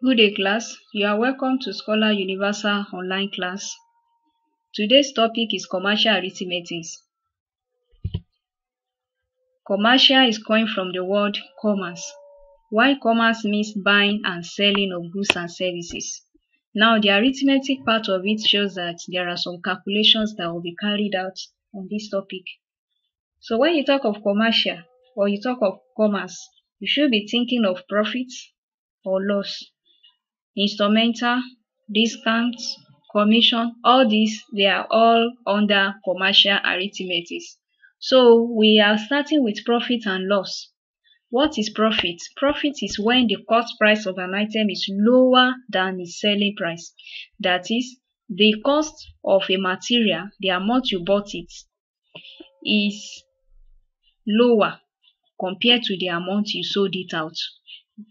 Good day, class. You are welcome to Scholar Universal online class. Today's topic is commercial arithmetic. Commercial is coined from the word commerce. While commerce means buying and selling of goods and services. Now, the arithmetic part of it shows that there are some calculations that will be carried out on this topic. So when you talk of commercial or you talk of commerce, you should be thinking of profit or loss. Instrumental, discount, commission, all these, they are all under commercial arithmetic. So we are starting with profit and loss. What is profit? Profit is when the cost price of an item is lower than its selling price. That is, the cost of a material, the amount you bought it, is lower compared to the amount you sold it out.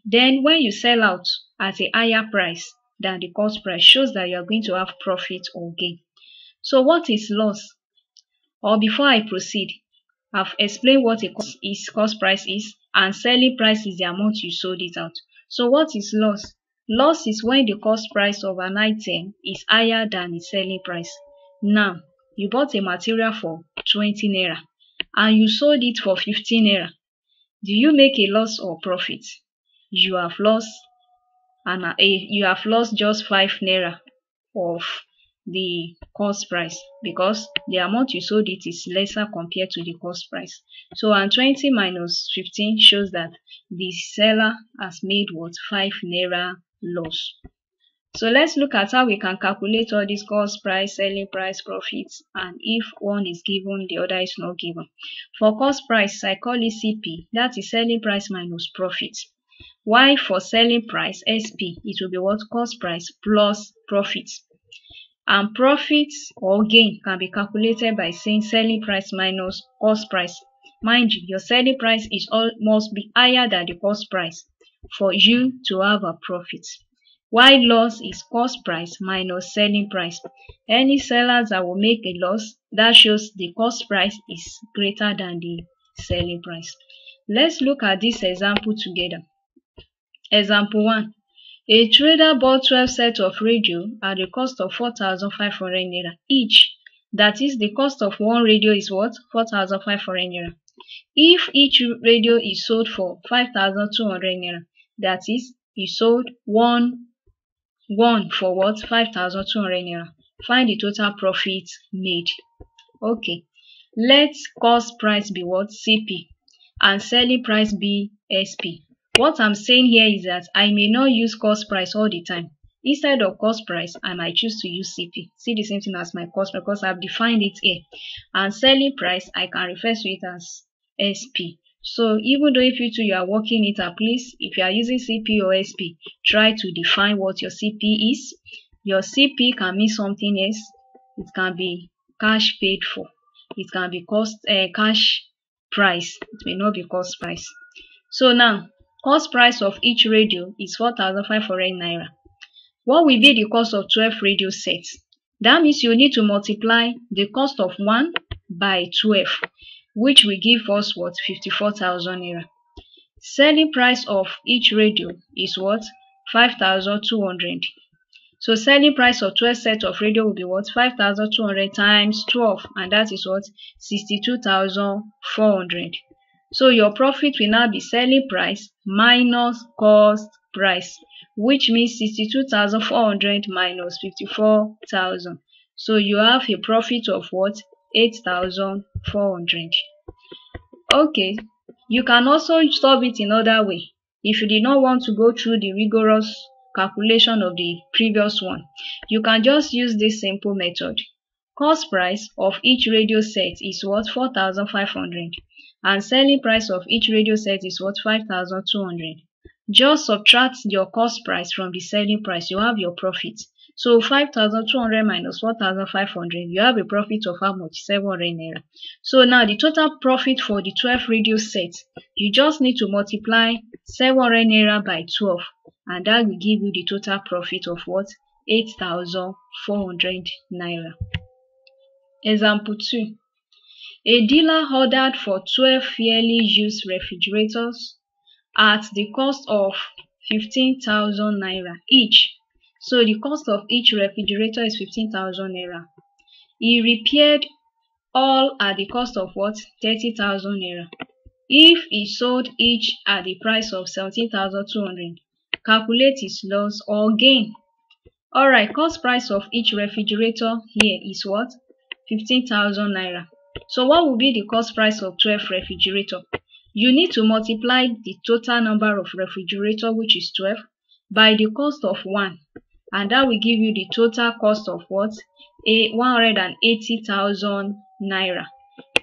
Then when you sell out at a higher price than the cost price, shows that you are going to have profit or gain. So what is loss? Or before I proceed, I've explained what a cost price is, and selling price is the amount you sold it out. So what is loss? Loss is when the cost price of an item is higher than its selling price. Now, you bought a material for 20 naira and you sold it for 15 naira. Do you make a loss or profit? You have lost just 5 naira of the cost price because the amount you sold it is lesser compared to the cost price. So and 20 minus 15 shows that the seller has made 5 naira loss. So let's look at how we can calculate all these cost price, selling price, profits, and if one is given, the other is not given. For cost price, I call it CP, that is selling price minus profit. While for selling price, SP, it will be what? Cost price plus profit. And profit or gain can be calculated by saying selling price minus cost price. Mind you, your selling price must be higher than the cost price for you to have a profit. While loss is cost price minus selling price. Any sellers that will make a loss, that shows the cost price is greater than the selling price. Let's look at this example together. Example 1. A trader bought 12 sets of radio at the cost of 4,500 naira each. That is, the cost of one radio is what? 4,500 naira. If each radio is sold for 5,200 naira, that is, he sold one for what? 5,200 naira. Find the total profit made. Okay. Let cost price be what? CP. And selling price be SP. What I'm saying here is that I may not use cost price all the time. Instead of cost price, I might choose to use CP. See the same thing as my cost because I've defined it here. And selling price, I can refer to it as SP. So even though if you are working it up, please, if you are using CP or SP, try to define what your CP is. Your CP can mean something else. It can be cash paid for. It can be cash price. It may not be cost price. So now, cost price of each radio is 4,500 naira. What will be the cost of 12 radio sets? That means you need to multiply the cost of 1 by 12, which will give us what? 54,000 naira. Selling price of each radio is what? 5,200. So selling price of 12 sets of radio will be what? 5,200 times 12, and that is what? 62,400. So your profit will now be selling price minus cost price, which means 62,400 minus 54,000. So you have a profit of what? 8,400. Okay, you can also solve it in other way. If you did not want to go through the rigorous calculation of the previous one, you can just use this simple method. Cost price of each radio set is what? 4,500. And selling price of each radio set is what? 5,200. Just subtract your cost price from the selling price, you have your profit. So 5,200 minus 4,500, you have a profit of how much? 700 naira. So now the total profit for the 12 radio sets, you just need to multiply 700 naira by 12, and that will give you the total profit of what? 8,400 naira. Example 2. A dealer ordered for 12 yearly used refrigerators at the cost of 15,000 naira each. So the cost of each refrigerator is 15,000 naira. He repaired all at the cost of what? 30,000 naira. If he sold each at the price of 17,200, calculate his loss or gain. Alright, cost price of each refrigerator here is what? 15,000 naira. So what will be the cost price of 12 refrigerator? You need to multiply the total number of refrigerator, which is 12, by the cost of one, and that will give you the total cost of what? 180,000 naira.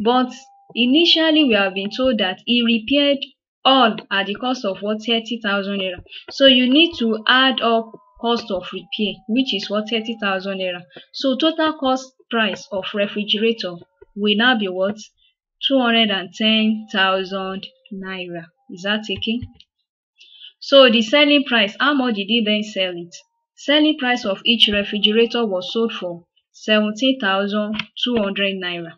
But initially we have been told that he repaired all at the cost of what? 30,000 naira. So you need to add up cost of repair, which is what? 30,000 naira. So total cost price of refrigerator will now be what? 210,000 naira. Is that taken? So the selling price, how much did he then sell it? Selling price of each refrigerator was sold for 17,200 naira.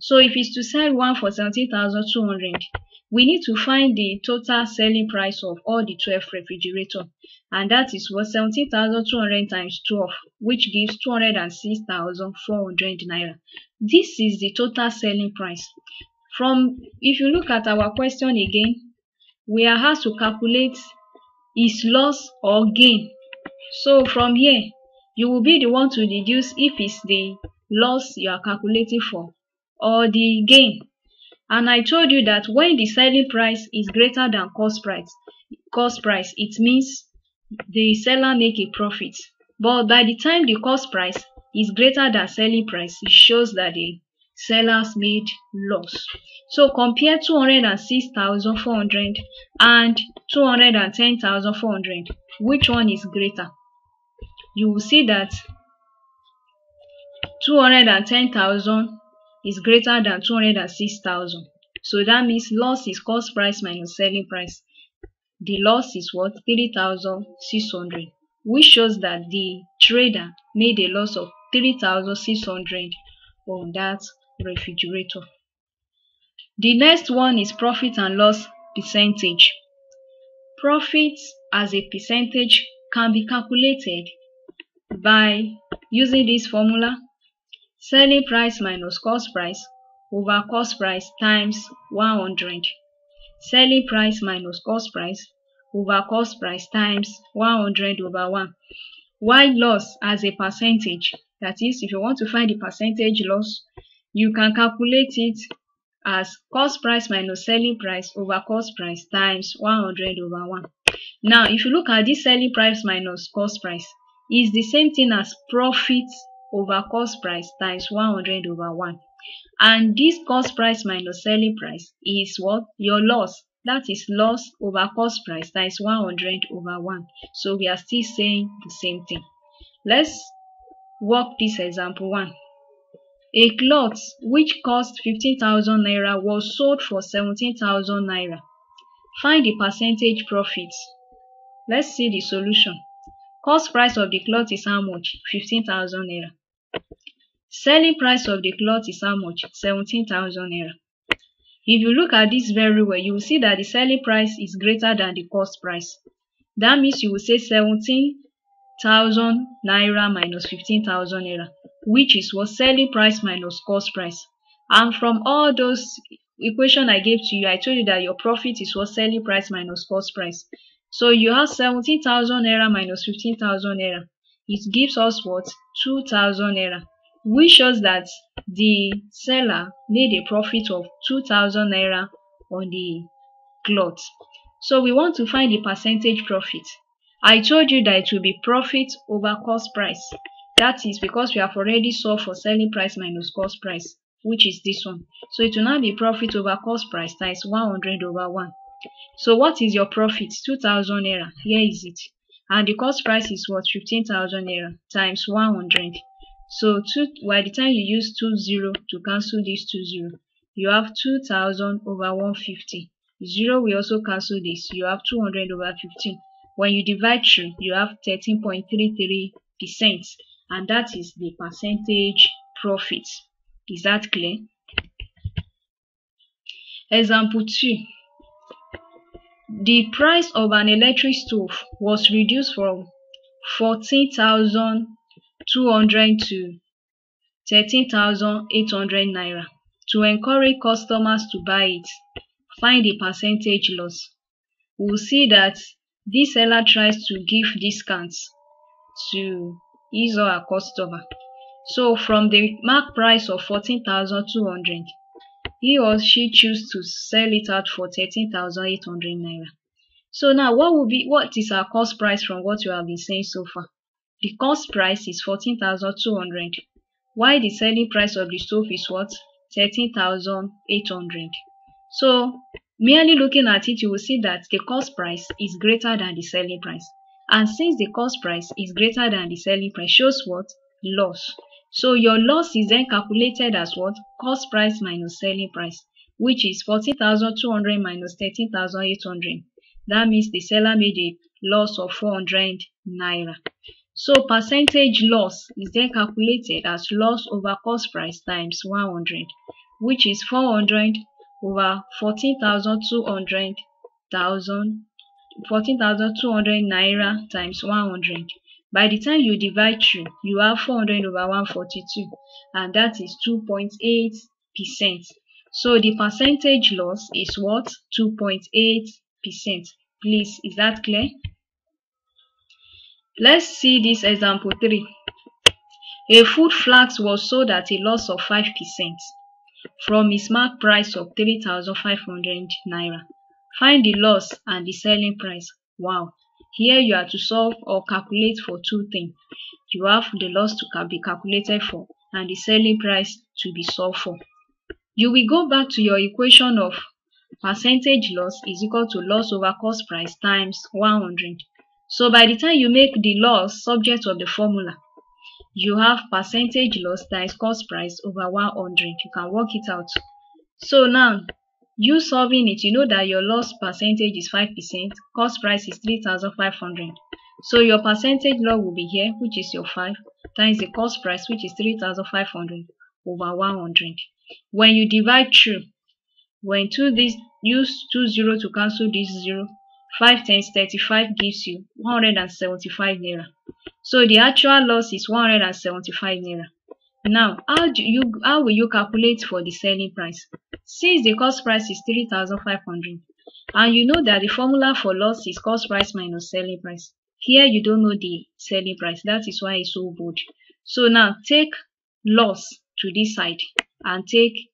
So if it's to sell one for 17,200, we need to find the total selling price of all the 12 refrigerators, and that is what? 17,200 times 12, which gives 206,400 naira. This is the total selling price. If you look at our question again, we are asked to calculate his loss or gain. So from here, you will be the one to deduce if it's the loss you are calculating for or the gain. And I told you that when the selling price is greater than cost price, it means the seller make a profit. But by the time the cost price is greater than selling price, it shows that the sellers made loss. So compare 206,400 and 210,400. Which one is greater? You will see that 210,000 is greater than 206,000. So that means loss is cost price minus selling price. The loss is what? 3,600, which shows that the trader made a loss of 3,600 on that refrigerator. The next one is profit and loss percentage. Profit as a percentage can be calculated by using this formula: selling price minus cost price over cost price times 100. Selling price minus cost price over cost price times 100 over 1. While loss as a percentage, that is, if you want to find the percentage loss, you can calculate it as cost price minus selling price over cost price times 100 over 1. Now, if you look at this selling price minus cost price, it's the same thing as profit over cost price times 100 over 1. And this cost price minus selling price is what? Your loss. That is loss over cost price times 100 over 1. So we are still saying the same thing. Let's work this example 1. A cloth which cost 15,000 naira was sold for 17,000 naira. Find the percentage profit. Let's see the solution. Cost price of the cloth is how much? 15,000 naira. Selling price of the cloth is how much? 17,000 naira. If you look at this very well, you will see that the selling price is greater than the cost price. That means you will say 17,000 naira minus 15,000 naira, which is what? Selling price minus cost price. And from all those equation I gave to you, I told you that your profit is what? Selling price minus cost price. So you have 17,000 naira minus 15,000 naira. It gives us what? 2,000 naira, which shows that the seller made a profit of 2,000 naira on the cloth. So we want to find the percentage profit. I told you that it will be profit over cost price. That is because we have already solved for selling price minus cost price, which is this one. So it will now be profit over cost price times 100 over 1. So what is your profit? 2,000 naira. Here is it. And the cost price is what? 15,000 naira times 100. So by the time you use 20 to cancel this 20, you have 2,000 over 150. 0 will also cancel this. You have 200 over 15. When you divide through, you have 13.33%. And that is the percentage profit. Is that clear? Example 2. The price of an electric stove was reduced from 14,200 to 13,800 naira. To encourage customers to buy it, find the percentage loss. We'll see that this seller tries to give discounts to his or her customer. So from the mark price of 14,200, he or she choose to sell it out for 13,800 naira. So now what is our cost price from what you have been saying so far? The cost price is 14,200, while the selling price of the stove is what? 13,800. So merely looking at it, you will see that the cost price is greater than the selling price. And since the cost price is greater than the selling price, shows what? Loss. So your loss is then calculated as what? Cost price minus selling price, which is 14,200 minus 13,800. That means the seller made a loss of 400 naira. So percentage loss is then calculated as loss over cost price times 100, which is 400 over 14,200 naira times 100. By the time you divide through, you have 400 over 142, and that is 2.8%. So the percentage loss is what? 2.8%. Please, is that clear? Let's see this example 3. A food flask was sold at a loss of 5% from its mark price of 3,500 naira. Find the loss and the selling price. Wow. Here you are to solve or calculate for two things. You have the loss to be calculated for and the selling price to be solved for. You will go back to your equation of percentage loss is equal to loss over cost price times 100. So by the time you make the loss subject of the formula, you have percentage loss times cost price over 100. You can work it out. So now, you solving it, you know that your loss percentage is 5%, cost price is 3,500. So your percentage loss will be here, which is your 5, times the cost price, which is 3,500 over 100. When you divide through, when use 20 to cancel this 0, 5 times 35 gives you 175 naira. So the actual loss is 175 naira. Now, how will you calculate for the selling price? Since the cost price is 3,500, and you know that the formula for loss is cost price minus selling price. Here you don't know the selling price. That is why it's so bold. So now take loss to this side and take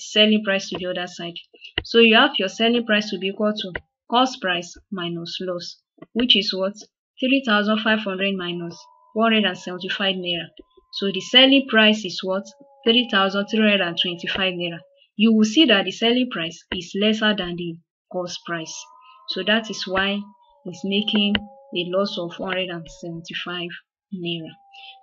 selling price to the other side. So you have your selling price to be equal to cost price minus loss, which is what? 3,500 minus 175 naira. So the selling price is what? 3,325 naira. You will see that the selling price is lesser than the cost price. So that is why it's making a loss of 175 naira.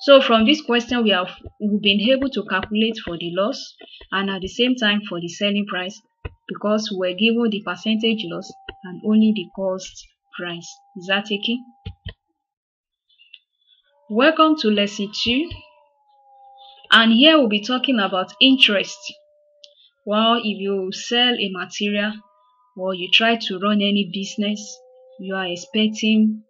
So from this question, we've been able to calculate for the loss and at the same time for the selling price, because we're given the percentage loss and only the cost price. Is that okay? Welcome to lesson 2, and here we'll be talking about interest. Well, if you sell a material or you try to run any business, you are expecting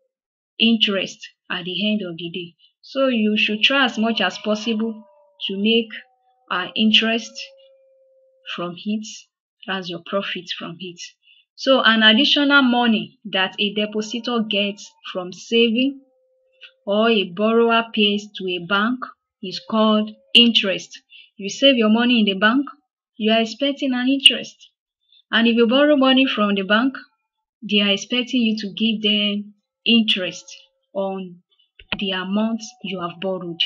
interest at the end of the day. So you should try as much as possible to make interest from it as your profit from it. So an additional money that a depositor gets from saving or a borrower pays to a bank is called interest. You save your money in the bank, you are expecting an interest. And if you borrow money from the bank, they are expecting you to give them interest on the amount you have borrowed.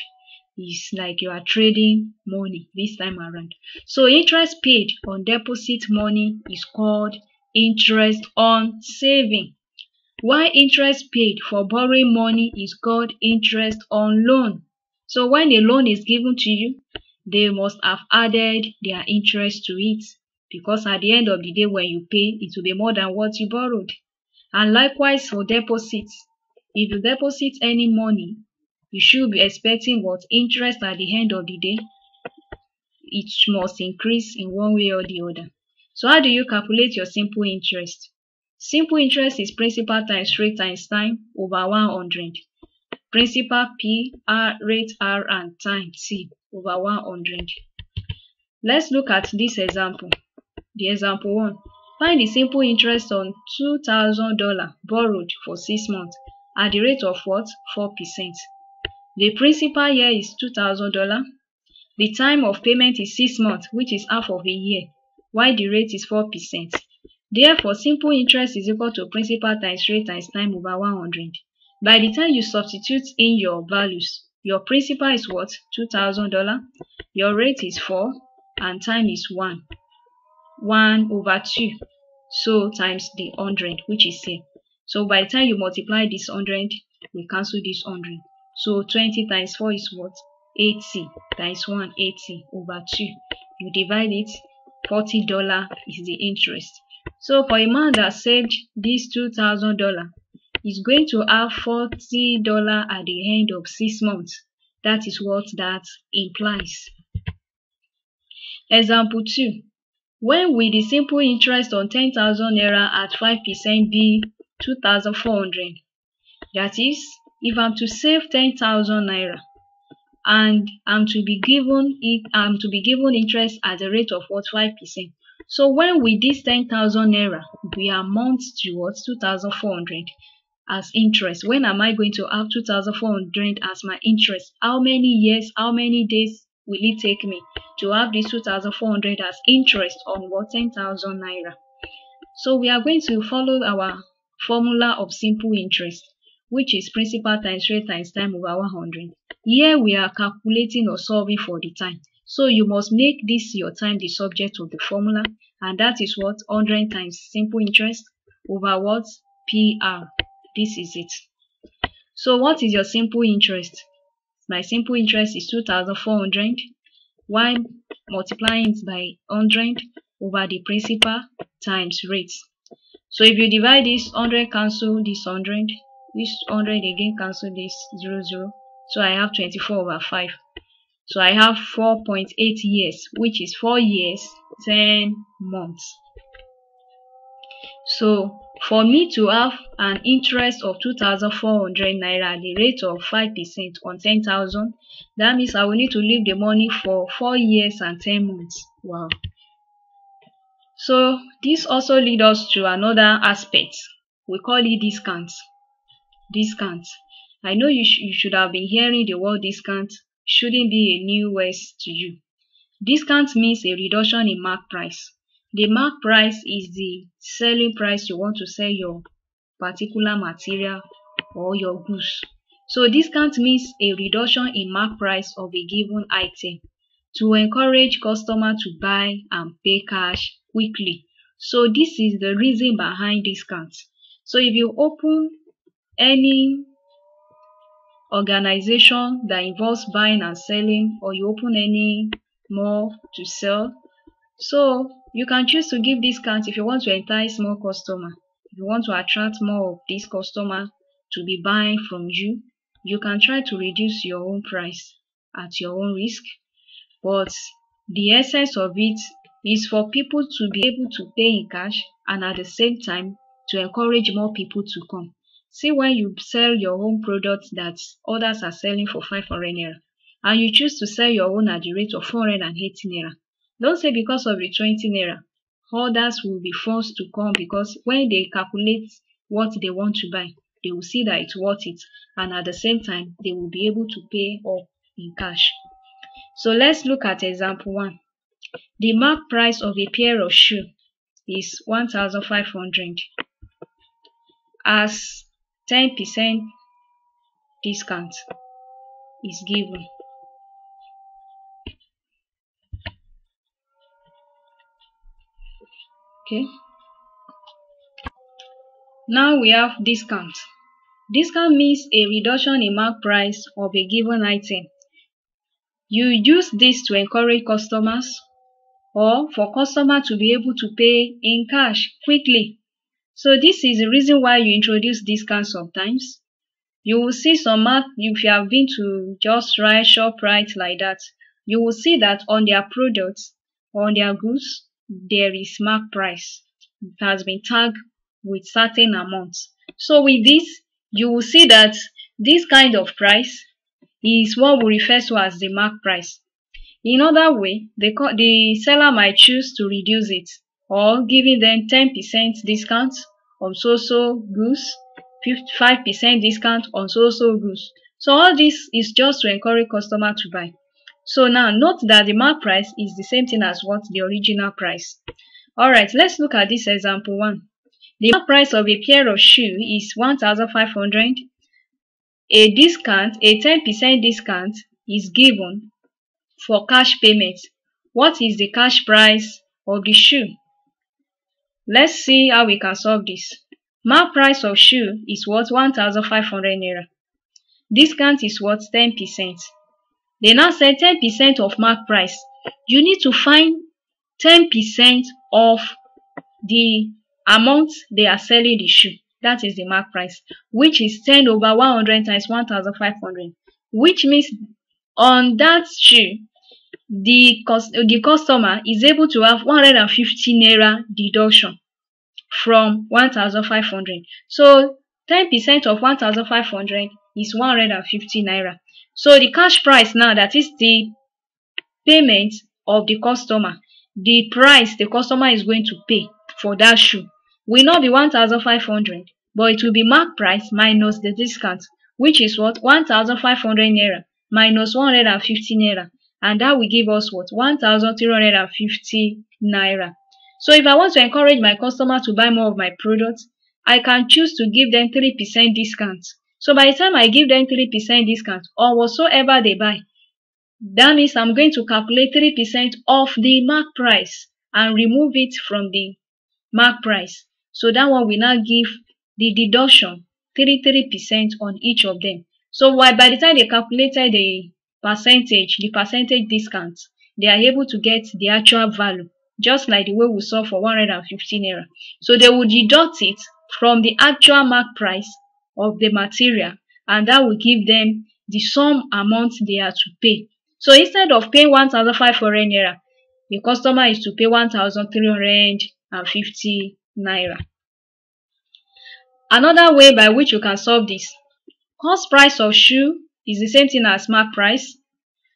It's like you are trading money this time around. So interest paid on deposit money is called interest on saving, while interest paid for borrowing money is called interest on loan. So when a loan is given to you, they must have added their interest to it, because at the end of the day when you pay, it will be more than what you borrowed. And likewise for deposits, if you deposit any money, you should be expecting what? Interest at the end of the day. It must increase in one way or the other. So how do you calculate your simple interest? Simple interest is principal times rate times time over 100. Principal P, rate R, and time T over 100. Let's look at this example. The example 1. Find the simple interest on $2,000 borrowed for 6 months at the rate of what? 4%. The principal here is $2,000. The time of payment is 6 months, which is half of a year, while the rate is 4%. Therefore, simple interest is equal to principal times rate times time over 100. By the time you substitute in your values, your principal is what? $2,000. Your rate is 4 and time is 1 over 2. So times the 100, which is here. So by the time you multiply this 100, we cancel this 100. So 20 times 4 is what? 80 times 1, 80 over 2. You divide it, $40 is the interest. So for a man that saved this $2,000, he's going to have $40 at the end of 6 months. That is what that implies. Example 2. When will the simple interest on 10,000 naira at 5% be 2,400? That is, if I'm to save 10,000 naira and I'm to be given interest at the rate of what? 5%. So when will this 10,000 naira be amount to what? 2,400 as interest? When am I going to have 2,400 as my interest? How many years, how many days will it take me to have this 2,400 as interest on what? 10,000 naira. So we are going to follow our formula of simple interest, which is principal times rate times time over 100. Here we are calculating or solving for the time. So you must make this your time the subject of the formula, and that is what? 100 times simple interest over what? PR. This is it. So what is your simple interest? My simple interest is 2,400. While multiplying it by 100 over the principal times rate. So if you divide this 100 cancel this 100, this 100 again cancel this 0. So I have 24 over 5. So I have 4.8 years, which is 4 years, 10 months. So for me to have an interest of 2,400 naira at the rate of 5% on 10,000, that means I will need to leave the money for 4 years and 10 months. Wow. So this also leads us to another aspect. We call it discount. Discount. I know you should have been hearing the word discount. Shouldn't be a new word to you. Discount means a reduction in mark price. The mark price is the selling price you want to sell your particular material or your goods. So discount means a reduction in mark price of a given item to encourage customer to buy and pay cash quickly. So this is the reason behind discount. So if you open any organization that involves buying and selling, or you open any mall to sell, so you can choose to give discount if you want to entice more customer. If you want to attract more of this customer to be buying from you, you can try to reduce your own price at your own risk. But the essence of it is for people to be able to pay in cash and at the same time to encourage more people to come. See, when you sell your own product that others are selling for 500 naira and you choose to sell your own at the rate of 480 naira, don't say because of the 20 naira, others will be forced to come, because when they calculate what they want to buy, they will see that it's worth it, and at the same time, they will be able to pay up in cash. So let's look at example 1. The mark price of a pair of shoes is 1,500 as 10% discount is given. Okay. Now we have discount. Discount means a reduction in mark price of a given item. You use this to encourage customers or for customers to be able to pay in cash quickly. So this is the reason why you introduce discount sometimes. You will see some mark, if you have been to Just Right, ShopRite like that, you will see that on their products, on their goods, there is mark price. It has been tagged with certain amounts. So with this, you will see that this kind of price is what we refer to as the mark price. In other way, the seller might choose to reduce it, or giving them 10% discount on so goods, 5% discount on so goods. So all this is just to encourage customer to buy. So now note that the mark price is the same thing as what the original price. Alright, let's look at this example 1. The mark price of a pair of shoes is 1,500. A 10% discount is given for cash payment. What is the cash price of the shoe? Let's see how we can solve this. Mark price of shoe is what? 1,500 naira. Discount is what? 10%. They now say 10% of mark price. You need to find 10% of the amount they are selling the shoe. That is the mark price, which is 10 over 100 times 1,500, which means on that shoe, the customer is able to have 150 naira deduction from 1,500. So 10% of 1,500 is 150 naira. So the cash price now, that is the payment of the customer, the price the customer is going to pay for that shoe, will not be 1,500, but it will be mark price minus the discount, which is what? 1,500 naira minus 150 naira, and that will give us what? 1,350 naira. So if I want to encourage my customer to buy more of my products, I can choose to give them 3% discount. So by the time I give them 3% discount on whatsoever they buy, that means I'm going to calculate 3% of the mark price and remove it from the mark price. So that one will now give the deduction 33% on each of them. So by the time they calculated the percentage discount, they are able to get the actual value, just like the way we saw for 150 naira. So they will deduct it from the actual mark price of the material, and that will give them the sum amount they are to pay. So instead of paying 1,500 naira, the customer is to pay 1,350 naira. Another way by which you can solve this: cost price of shoe is the same thing as mark price.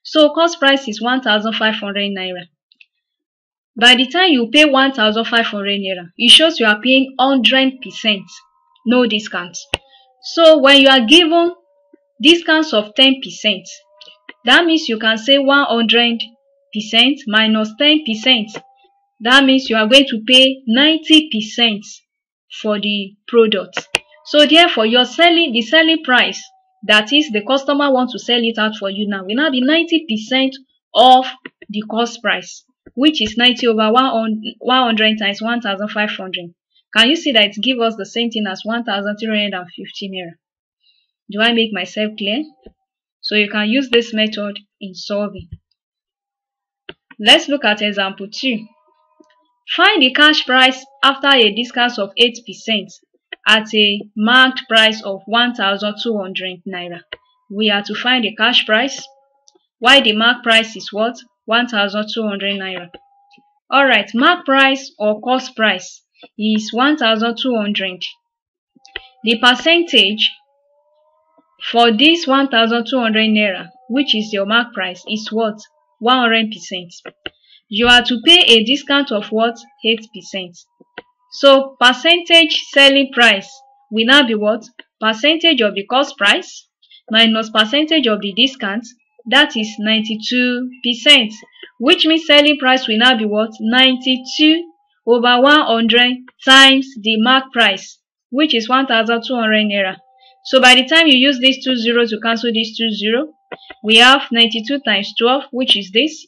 So cost price is 1,500 naira. By the time you pay 1,500 naira, it shows you are paying 100%, no discount. So when you are given discounts of 10%, that means you can say 100% minus 10%. That means you are going to pay 90% for the product. So therefore, the selling price, that is the customer wants to sell it out for you now, will now be 90% of the cost price, which is 90 over 100 times 1,500. Can you see that it gives us the same thing as 1,350 naira? Do I make myself clear? So you can use this method in solving. Let's look at example 2. Find the cash price after a discount of 8% at a marked price of 1,200 naira. We are to find the cash price, while the mark price is what? 1,200 naira. Alright, mark price or cost price is 1,200. The percentage for this 1,200 naira, which is your mark price, is what? 100%. You are to pay a discount of what? 8%. So percentage selling price will now be what? Percentage of the cost price minus percentage of the discount, that is 92%, which means selling price will now be what? 92 over 100 times the mark price, which is 1,200 naira. So by the time you use these 2 zeros to cancel these 2 zeros, we have 92 times 12, which is this.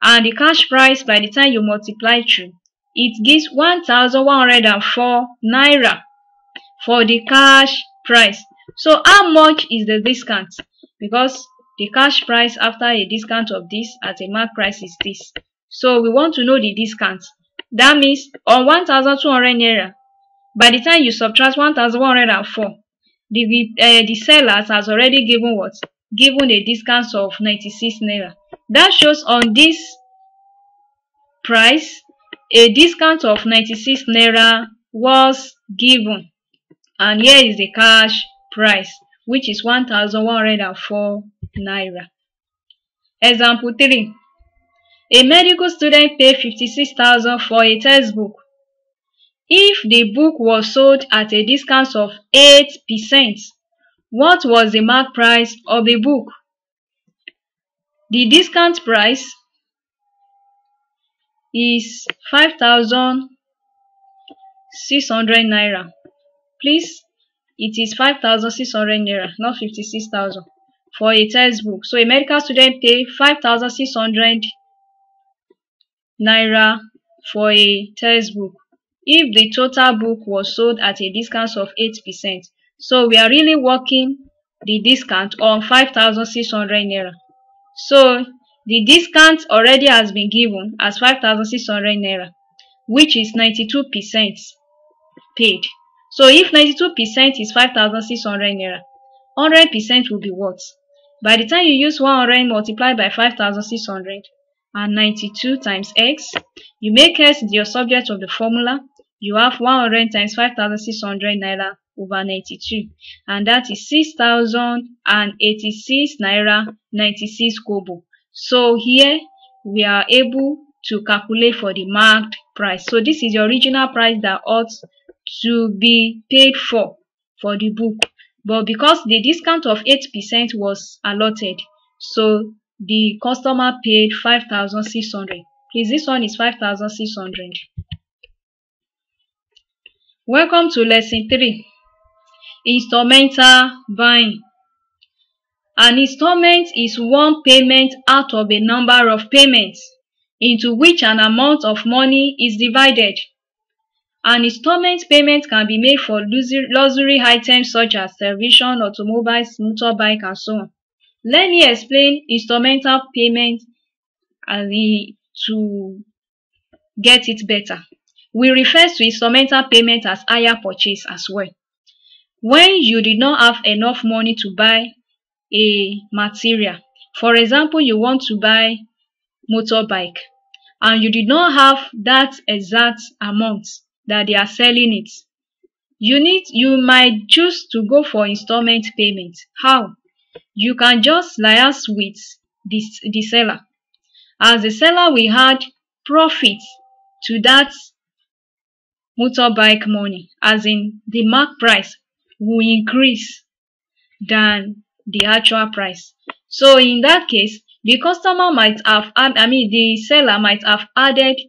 And the cash price, by the time you multiply through, it gives 1,104 naira for the cash price. So how much is the discount? Because the cash price after a discount of this at a mark price is this. So we want to know the discount. That means on 1,200 naira, by the time you subtract 1,104, the sellers has already given what? Given a discount of 96 naira. That shows on this price, a discount of 96 naira was given. And here is the cash price, which is 1,104 naira. Example 3. A medical student paid 56,000 for a textbook. If the book was sold at a discount of 8%, what was the mark price of the book? The discount price is 5,600 naira. Please, it is 5,600 naira, not 56,000 for a textbook. So a medical student paid 5,600 naira for a textbook if the total book was sold at a discount of 8%. So we are really working the discount on 5,600 naira. So the discount already has been given as 5,600 naira, which is 92% paid. So if 92% is 5,600 naira, 100% will be what? By the time you use 100 multiplied by 5,600 and 92 times x, you make x your subject of the formula. You have 100 times 5,600 naira over 92, and that is 6,086 naira 96 kobo. So here we are able to calculate for the marked price. So this is the original price that ought to be paid for the book, but because the discount of 8% was allotted, so the customer paid 5,600. Please, this one is 5,600. Welcome to lesson 3, instrumental buying. An installment is one payment out of a number of payments into which an amount of money is divided. An installment payment can be made for luxury items such as television, automobiles, motorbike, and so on. Let me explain instrumental payment to get it better. We refer to instrumental payment as hire purchase as well. When you did not have enough money to buy a material, for example, you want to buy motorbike and you did not have that exact amount that they are selling it, you might choose to go for installment payment. How? You can just liaise with the seller. As the seller will add profit to that motorbike money, as in the mark price will increase than the actual price. So in that case, the customer might have, the seller might have added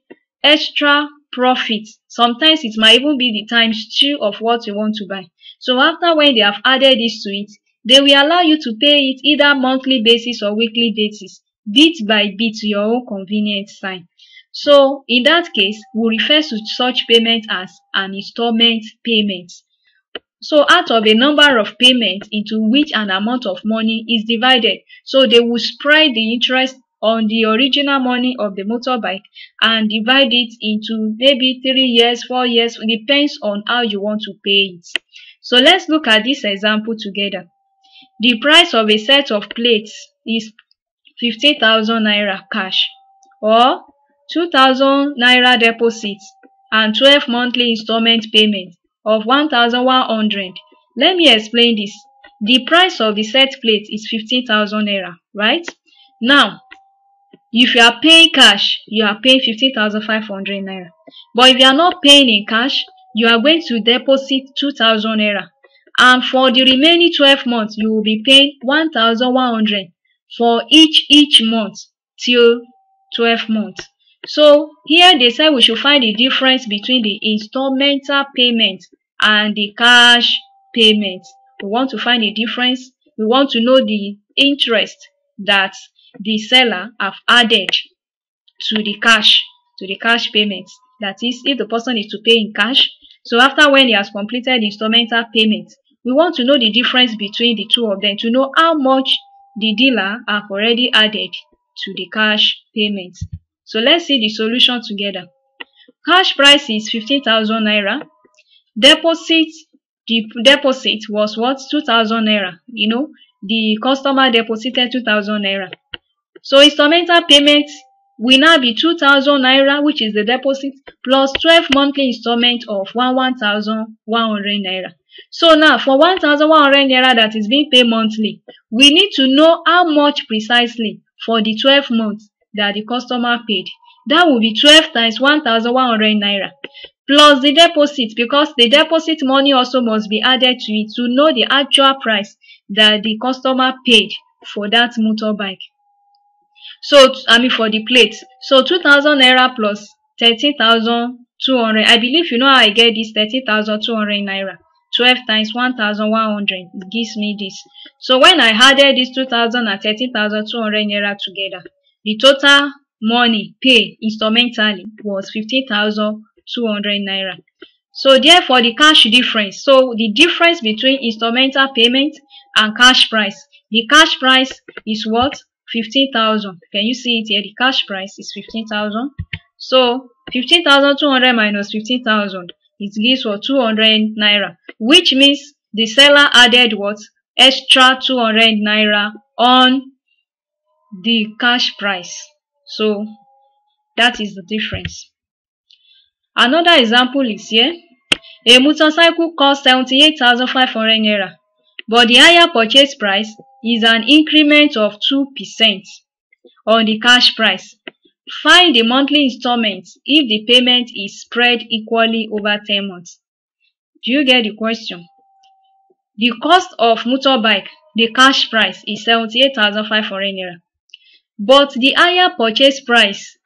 extra profit. Sometimes it might even be the times 2 of what you want to buy. So after when they have added this to it, they will allow you to pay it either monthly basis or weekly basis, bit by bit to your own convenience time. So in that case, we refer to such payment as an installment payment. So out of a number of payments into which an amount of money is divided, so they will spread the interest on the original money of the motorbike and divide it into maybe 3 years, 4 years, it depends on how you want to pay it. So let's look at this example together. The price of a set of plates is 15,000 naira cash, or 2,000 naira deposit and 12 monthly installment payment of 1,100. Let me explain this. The price of the set plate is 15,000 naira, right? Now, if you are paying cash, you are paying 15,500 naira. But if you are not paying in cash, you are going to deposit 2,000 naira. And for the remaining 12 months, you will be paying 1,100 for each month till 12 months. So here they say we should find the difference between the installmental payment and the cash payment. We want to find the difference. We want to know the interest that the seller have added to the cash payment. That is, if the person is to pay in cash, so after when he has completed the installmental payment, we want to know the difference between the two of them to know how much the dealer have already added to the cash payment. So let's see the solution together. Cash price is 15,000 naira. The deposit was what? 2,000 naira. You know, the customer deposited 2,000 naira. So instrumental payment will now be 2,000 naira, which is the deposit, plus 12 monthly installment of 1,100 naira. So now for 1,100 naira that is being paid monthly, we need to know how much precisely for the 12 months that the customer paid. That will be 12 times 1,100 naira plus the deposit, because the deposit money also must be added to it to know the actual price that the customer paid for that motorbike. So for the plate. So 2,000 naira plus 13,200. I believe you know how I get this 13,200 naira. 12 times 1,100 gives me this. So when I added this 2,000 and 13,200 naira together, the total money paid instrumentally was 15,200 naira. So therefore the cash difference. So the difference between instrumental payment and cash price. The cash price is what? 15,000. Can you see it here? The cash price is 15,000. So 15,200 minus 15,000, it gives what? 200 naira, which means the seller added what? Extra 200 naira on the cash price. So that is the difference. Another example is here. A motorcycle costs 78,500 naira, but the higher purchase price is an increment of 2% on the cash price. Find the monthly installments if the payment is spread equally over 10 months. Do you get the question? The cost of motorbike, the cash price is 78,500 naira, but the higher purchase price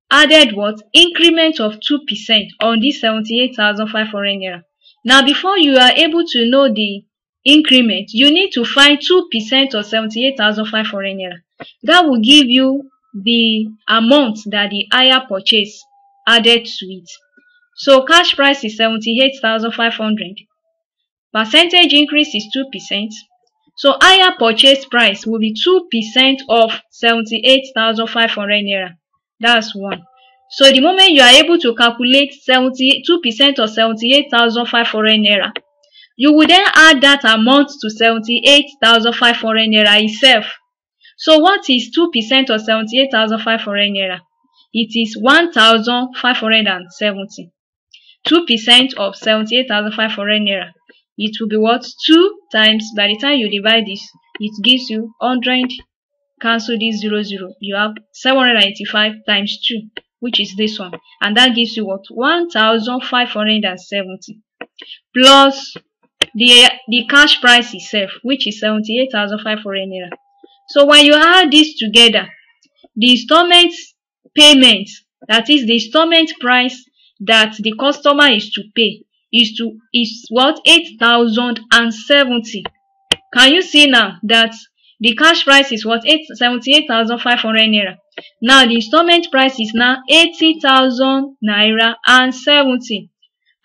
added what? Increment of 2% on this 78,500 naira. Now before you are able to know the increment, you need to find 2% of 78,500 naira. That will give you the amount that the higher purchase added to it. So cash price is 78,500. Percentage increase is 2%. So higher purchase price will be 2% of 78,500 naira. That's one. So the moment you are able to calculate 2% of 78,500 naira, you will then add that amount to 78,500 naira itself. So what is 2% of 78,500 naira? It is 1,570. 2% of 78,500 naira. It will be what? 2 times, by the time you divide this, it gives you 100. Cancel this 0, 0. You have 785 times 2, which is this one. And that gives you what? 1,570. Plus the cash price itself, which is 78,500 naira. So when you add this together, the installment payment, that is the installment price that the customer is to pay, is what? 8,070. Can you see now that the cash price is what? 78,500 naira. Now the installment price is now 80,000 naira and 70,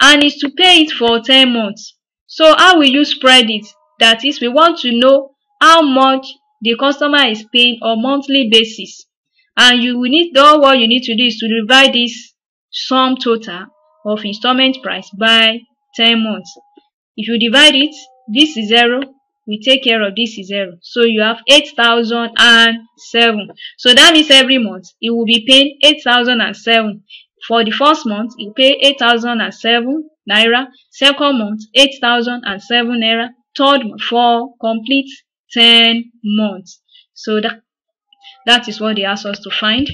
and is to pay it for 10 months. So how will you spread it? That is, we want to know how much the customer is paying on monthly basis, and you will need, what you need to do is to divide this sum total of installment price by 10 months. If you divide it, this is 0, we take care of this is 0. So you have 8,007. So that means every month it will be paying 8,007. For the first month, you pay 8,007 naira. Second month, 8,007 naira. Third month, for complete 10 months. So that is what they asked us to find.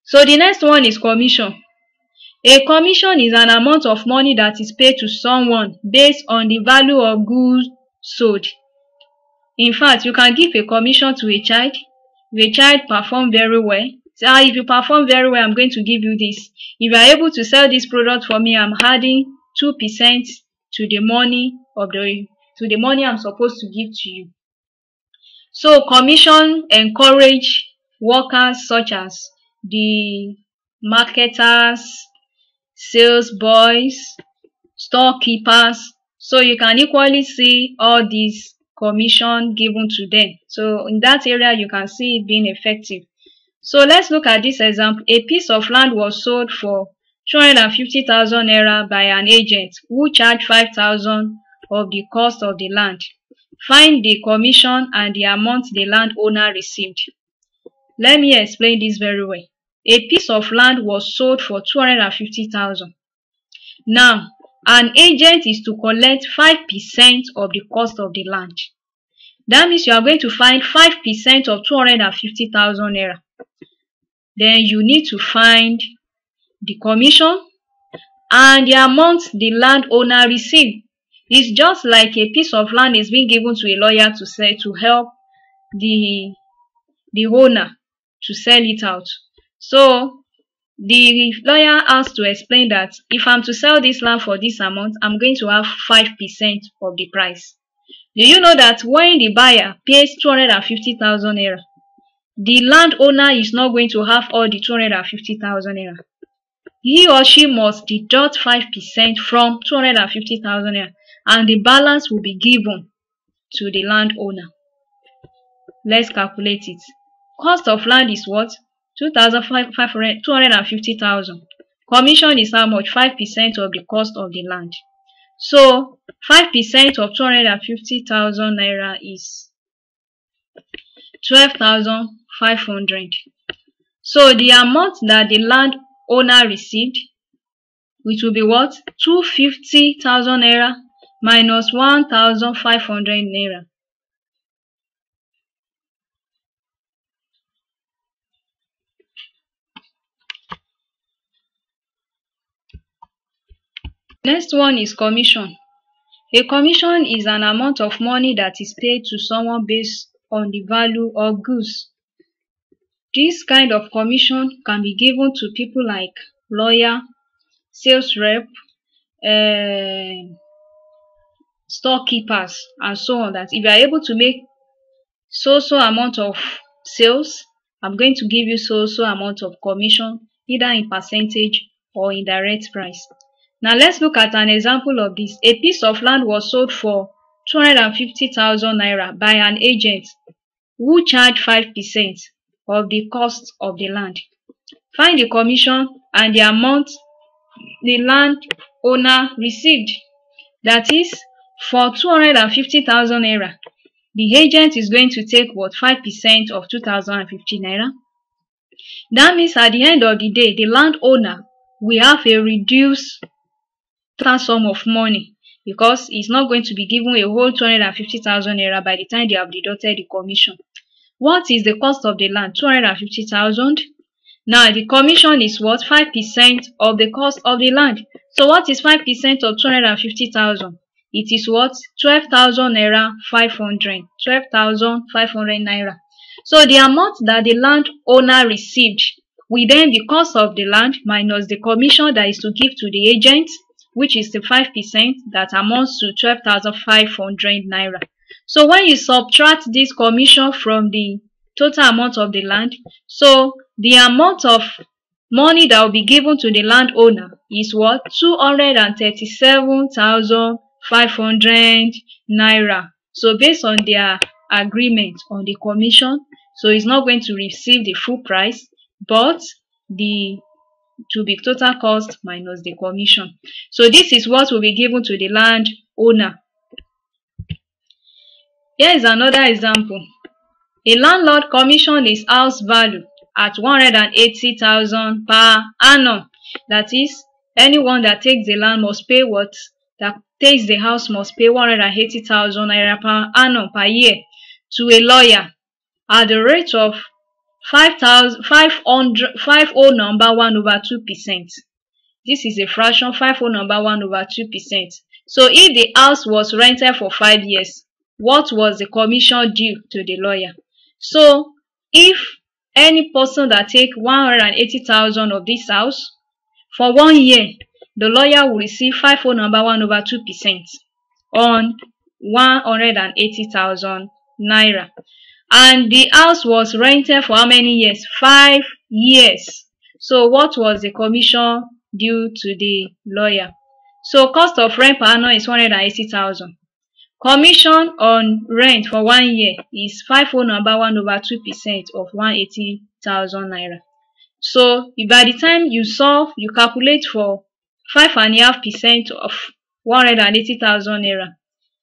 So the next one is commission. A commission is an amount of money that is paid to someone based on the value of goods sold. In fact, you can give a commission to a child. If a child performs very well, say, if you perform very well, I'm going to give you this. If you are able to sell this product for me, I'm adding 2% to the money I'm supposed to give to you. So commission encourage workers such as the marketers, sales boys, storekeepers. So you can equally see all these commission given to them. So in that area, you can see it being effective. So let's look at this example. A piece of land was sold for 250,000 naira by an agent who charged 5,000 of the cost of the land. Find the commission and the amount the landowner received. Let me explain this very well. A piece of land was sold for 250,000. Now, an agent is to collect 5% of the cost of the land. That means you are going to find 5% of 250,000 naira. Then you need to find the commission and the amount the landowner received. It's just like a piece of land is being given to a lawyer to sell, to help the owner to sell it out. So the lawyer has to explain that if I'm to sell this land for this amount, I'm going to have 5% of the price. Do you know that when the buyer pays 250,000 naira, the landowner is not going to have all the 250,000 naira? He or she must deduct 5% from 250,000 naira, and the balance will be given to the landowner. Let's calculate it. Cost of land is what? 250,000. Commission is how much? 5% of the cost of the land. So 5% of 250,000 naira is 12,500. So the amount that the landowner received, which will be what? 250,000 naira minus 1,500 naira. Next one is commission. A commission is an amount of money that is paid to someone based on the value of goods. This kind of commission can be given to people like lawyer, sales rep, storekeepers, and so on. That if you are able to make so amount of sales, I'm going to give you so amount of commission, either in percentage or in direct price. Now let's look at an example of this. A piece of land was sold for 250,000 naira by an agent who charged 5% of the cost of the land. Find the commission and the amount the landowner received. That is, for 250,000 naira, the agent is going to take what? 5% of 2,050 naira. That means at the end of the day, the landowner will have a reduced total sum of money, because it's not going to be given a whole 250,000 naira by the time they have deducted the commission. What is the cost of the land? 250,000. Now the commission is what? 5% of the cost of the land. So what is 5% of 250,000? It is what? 12,000 naira 500. 12,500 naira. So the amount that the landowner received will then be cost of the land minus the commission that is to give to the agent, which is the 5% that amounts to 12,500 naira. So when you subtract this commission from the total amount of the land, so the amount of money that will be given to the landowner is what? 237,500 naira. So based on their agreement on the commission, so he's not going to receive the full price, but the to be total cost minus the commission. So this is what will be given to the landowner. Here is another example. A landlord commissioned his house value at 180,000 per annum. That is, anyone that takes the land must pay what? That takes the house must pay 180,000 naira per annum per year to a lawyer at the rate of 50 number 1 over 2%. This is a fraction 50 number 1 over 2%. So if the house was rented for 5 years, what was the commission due to the lawyer? So if any person that take 180,000 of this house for 1 year, the lawyer will receive 50 number 1 over 2% on 180,000 naira. And the house was rented for how many years? 5 years. So what was the commission due to the lawyer? So cost of rent per annum is 180,000. Commission on rent for 1 year is 50 number 1 over 2% of 180,000 naira. So by the time you solve, you calculate for 5.5% of 180,000 naira.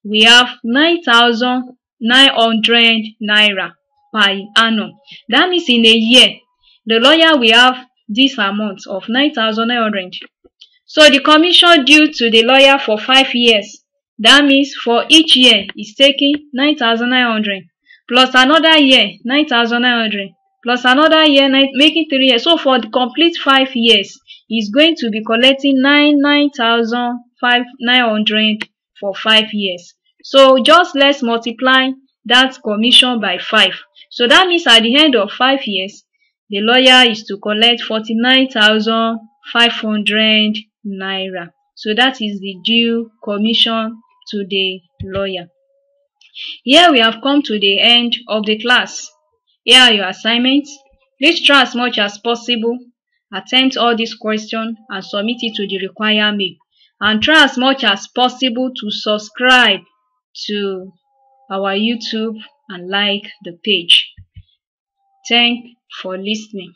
We have 9,900 naira per annum. That means in a year, the lawyer will have this amount of 9,900. So the commission due to the lawyer for 5 years, that means for each year is taking 9,900 plus another year 9,900 plus another year, making 3 years. So for the complete 5 years, he's going to be collecting 9,900 for 5 years. So just let's multiply that commission by 5. So that means at the end of 5 years, the lawyer is to collect 49,500 naira. So that is the due commission to the lawyer. Here we have come to the end of the class. Here are your assignments. Please try as much as possible, attempt all these questions and submit it to the required mail. And try as much as possible to subscribe to our YouTube and like the page. Thanks for listening.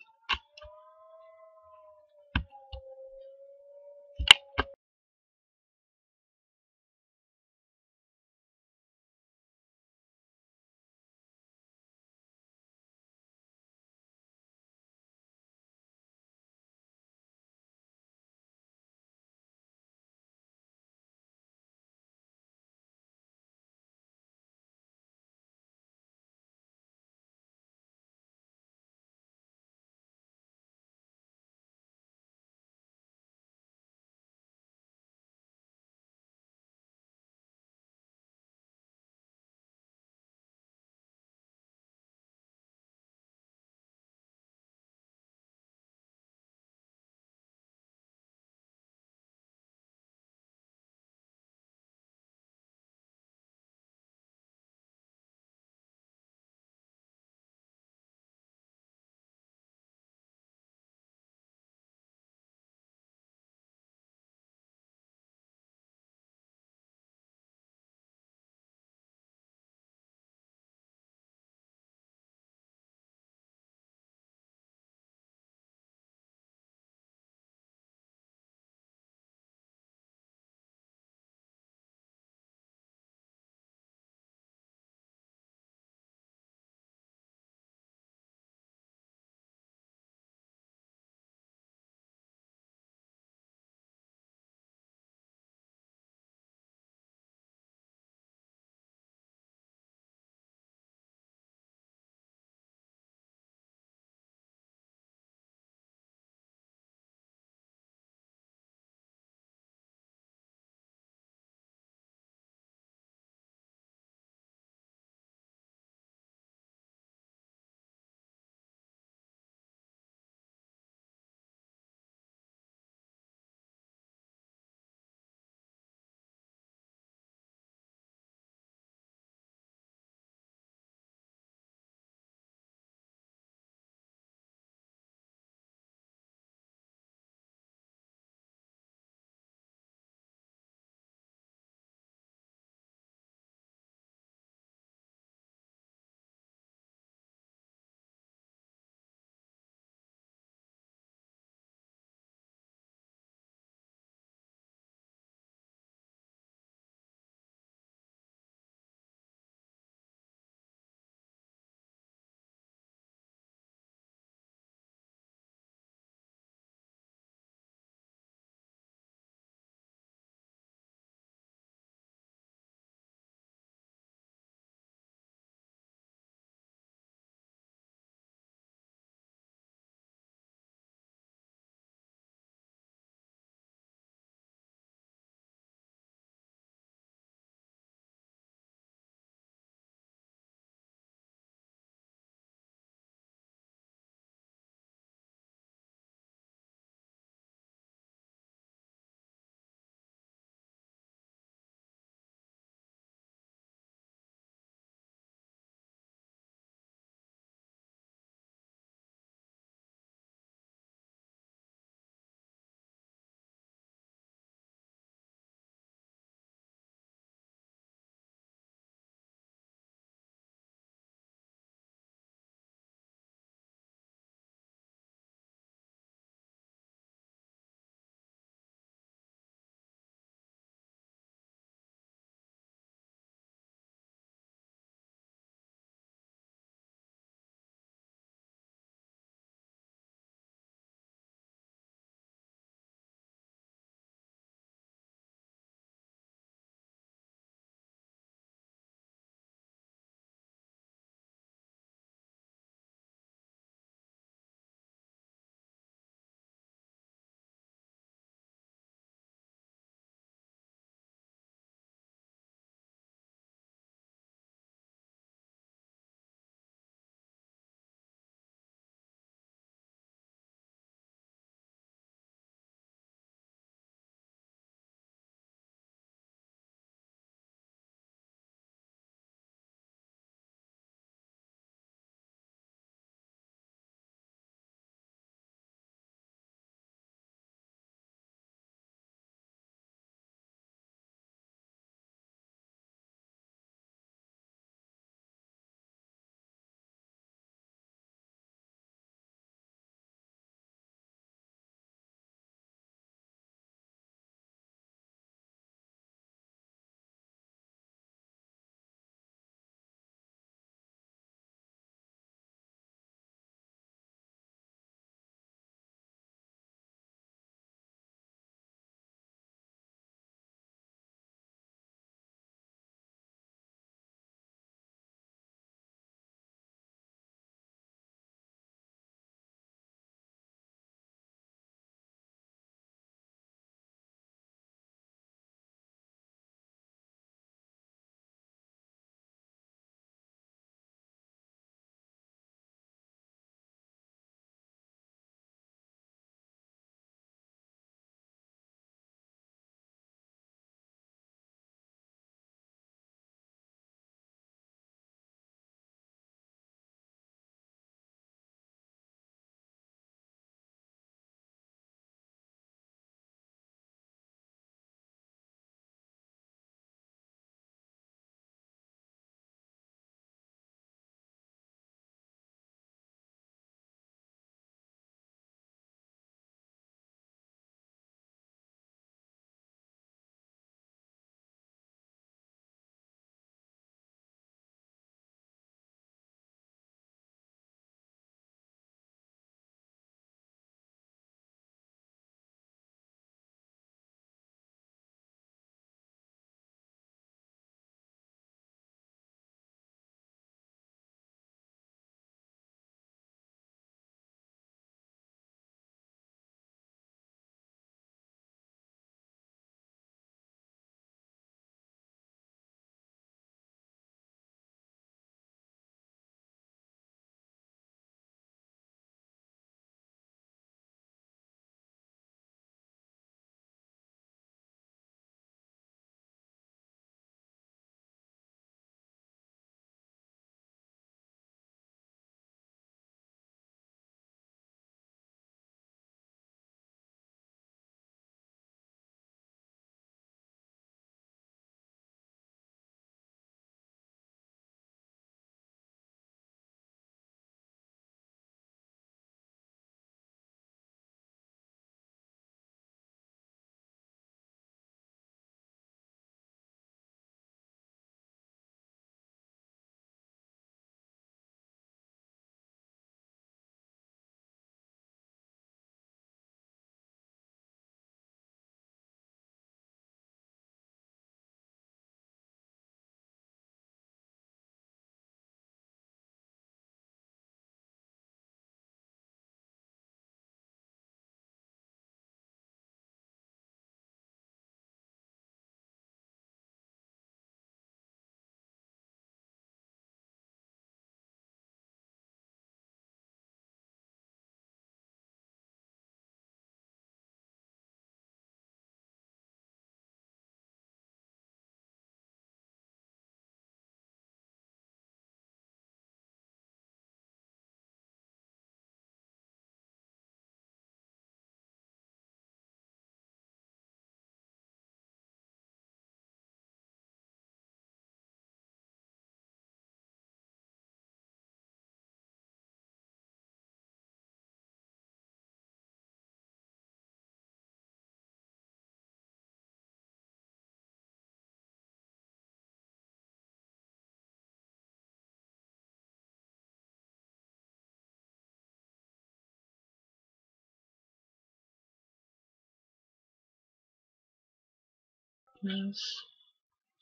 plus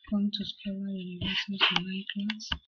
come to Scholar University to my class.